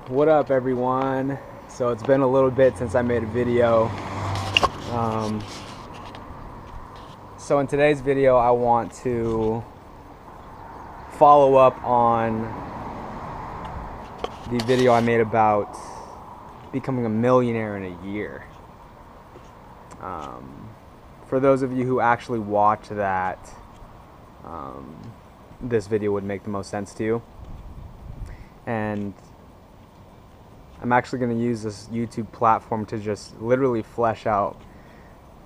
What up, everyone? So it's been a little bit since I made a video. So in today's video, I want to follow up on the video I made about becoming a millionaire in a year. For those of you who actually watch that, this video would make the most sense to you. And I'm actually going to use this YouTube platform to just literally flesh out,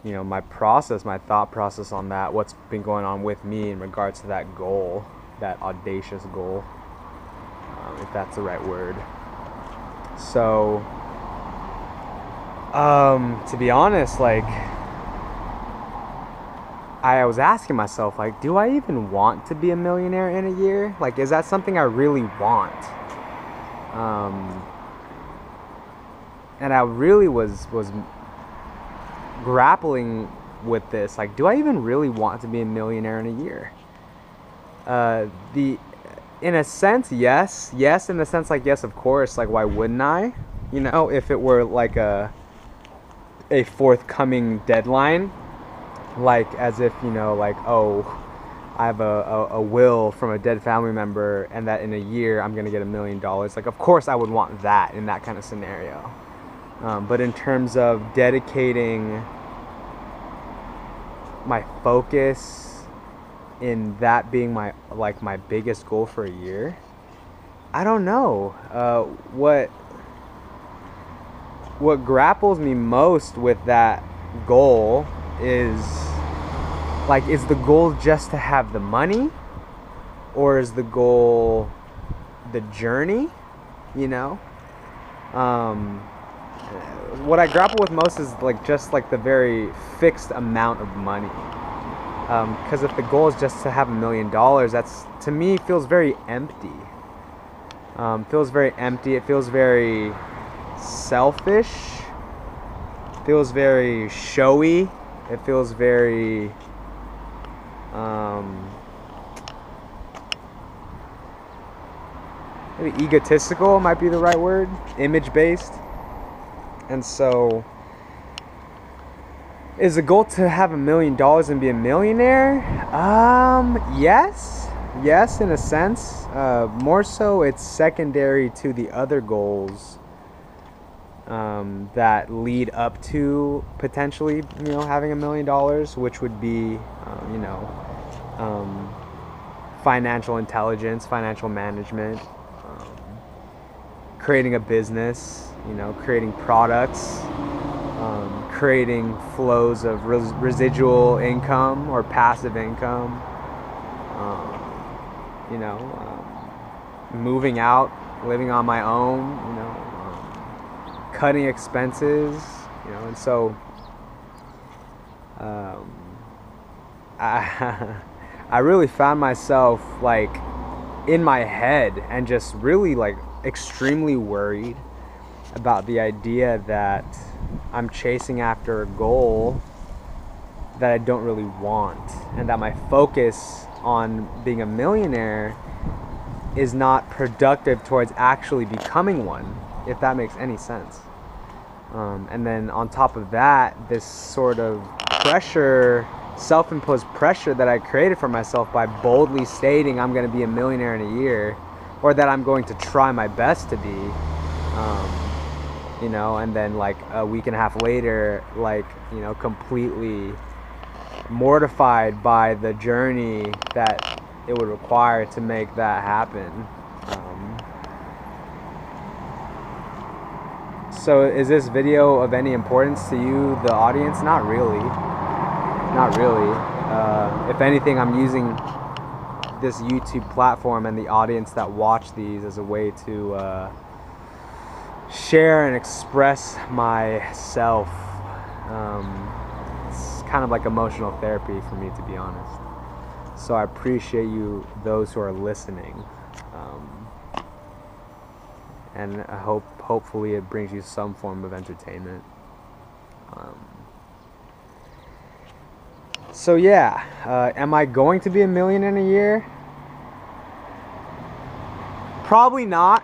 my process, my thought process on that, what's been going on with me in regards to that goal, that audacious goal, if that's the right word. So, to be honest, I was asking myself, do I even want to be a millionaire in a year? Is that something I really want? And I really was grappling with this. Do I even really want to be a millionaire in a year? In a sense, yes. Yes, in the sense, yes, of course. Why wouldn't I? If it were a forthcoming deadline, as if, oh, I have a will from a dead family member, and that in a year I'm gonna get $1 million. Of course I would want that in that kind of scenario. But in terms of dedicating my focus in that being my biggest goal for a year, I don't know. What grapples me most with that goal is the goal just to have the money, or is the goal the journey? What I grapple with most is just the very fixed amount of money. Because if the goal is just to have $1 million, that's, to me, feels very empty. Feels very empty. It feels very selfish. Feels very showy. It feels very maybe egotistical might be the right word. Image based. And so, is the goal to have $1 million and be a millionaire? Yes, in a sense. More so, it's secondary to the other goals that lead up to potentially, having $1 million, which would be, financial intelligence, financial management, creating a business, creating products, creating flows of residual income or passive income, moving out, living on my own, cutting expenses, and so I really found myself in my head and just really extremely worried about the idea that I'm chasing after a goal that I don't really want, and that my focus on being a millionaire is not productive towards actually becoming one, if that makes any sense. And then on top of that, this sort of pressure, self-imposed pressure that I created for myself by boldly stating I'm going to be a millionaire in a year, or that I'm going to try my best to be, and then a week and a half later, completely mortified by the journey that it would require to make that happen. So is this video of any importance to you, the audience? Not really. If anything, I'm using this YouTube platform and the audience that watch these as a way to share and express myself. It's kind of like emotional therapy for me, to be honest. So I appreciate you, those who are listening, and I hopefully it brings you some form of entertainment. So yeah, am I going to be a million in a year? Probably not.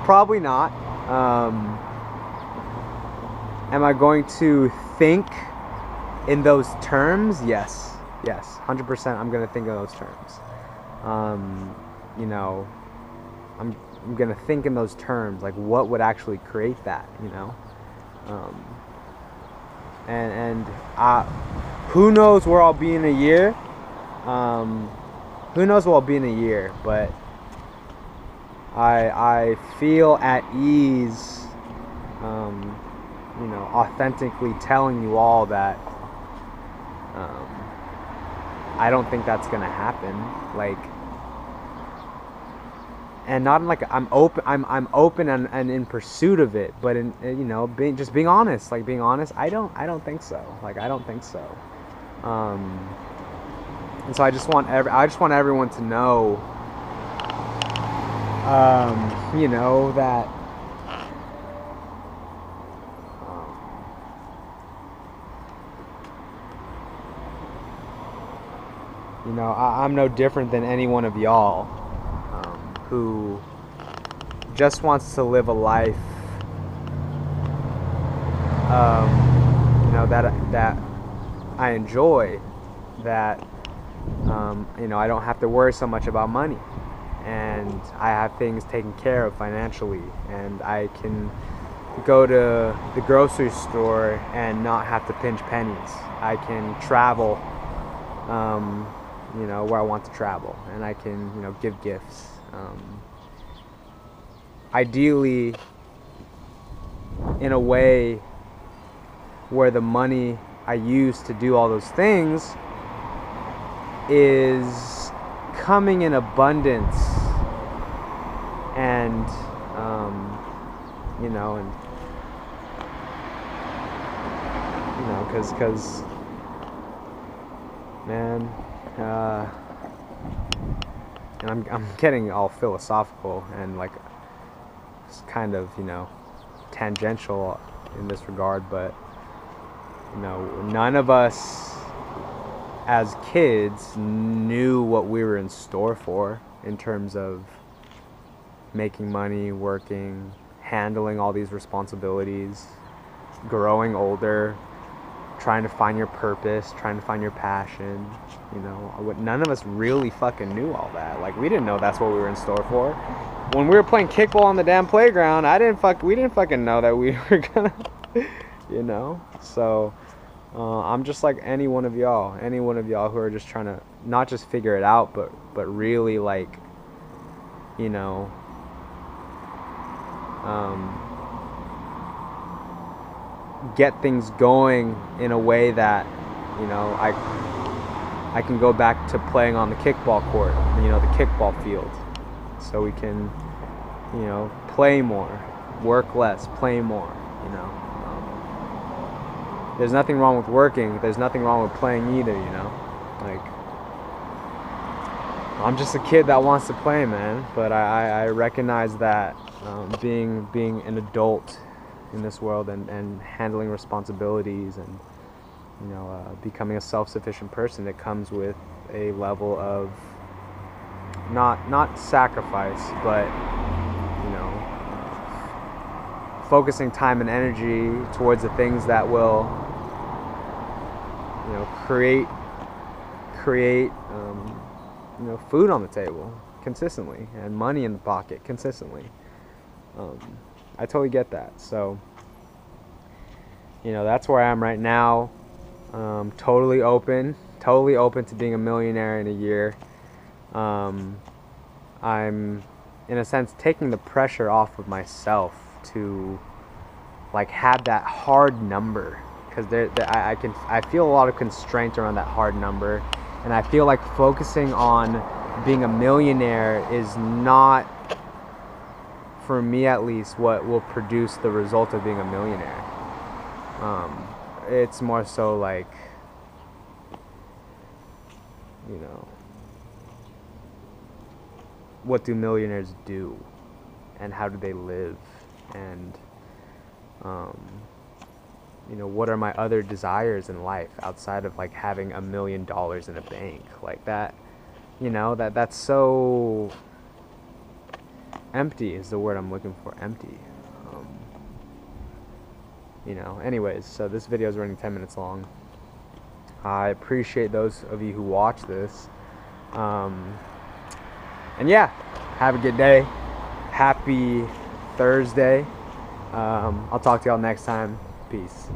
Probably not. Am I going to think in those terms? Yes. 100% I'm going to think in those terms. You know, I'm going to think in those terms, like what would actually create that, you know? And who knows where I'll be in a year? Who knows where I'll be in a year? But I feel at ease, you know, authentically telling you all that I don't think that's gonna happen. Like, and not in like I'm open and in pursuit of it, but in, you know, being honest. Like, being honest, I don't think so. Like, I don't think so. And so I just want everyone to know, you know, that you know, I'm no different than any one of y'all who just wants to live a life, you know, that I enjoy, that you know, I don't have to worry so much about money, and I have things taken care of financially, and I can go to the grocery store and not have to pinch pennies. I can travel, you know, where I want to travel, and I can, you know, give gifts. Ideally, in a way where the money I use to do all those things is coming in abundance, and you know, and you know, because man, and I'm getting all philosophical and like kind of, you know, tangential in this regard, but you know, none of us as kids knew what we were in store for in terms of making money, working, handling all these responsibilities, growing older, trying to find your purpose, trying to find your passion. You know, none of us really fucking knew all that. Like, we didn't know that's what we were in store for. When we were playing kickball on the damn playground, we didn't fucking know that we were gonna, you know. So I'm just like any one of y'all who are just trying to not just figure it out, but really, like, you know, get things going in a way that, you know, I can go back to playing on the kickball court, you know, the kickball field, so we can, you know, play more, work less, play more, you know. There's nothing wrong with working, there's nothing wrong with playing either, you know. Like, I'm just a kid that wants to play, man, but I recognize that being an adult in this world, and handling responsibilities, and, you know, becoming a self-sufficient person, it comes with a level of not sacrifice, but, you know, focusing time and energy towards the things that will, you know, create you know, food on the table consistently, and money in the pocket consistently. I totally get that. So, you know, that's where I am right now. Totally open to being a millionaire in a year. I'm, in a sense, taking the pressure off of myself to, like, have that hard number, because I feel a lot of constraint around that hard number, and I feel like focusing on being a millionaire is not, for me at least, what will produce the result of being a millionaire. It's more so like, you know, what do millionaires do, and how do they live, and you know, what are my other desires in life outside of, like, having $1 million in a bank, like that, you know, that's so, empty is the word I'm looking for. Empty. You know, anyways, so this video is running 10 minutes long. I appreciate those of you who watch this. And yeah, have a good day. Happy Thursday. I'll talk to y'all next time. Peace.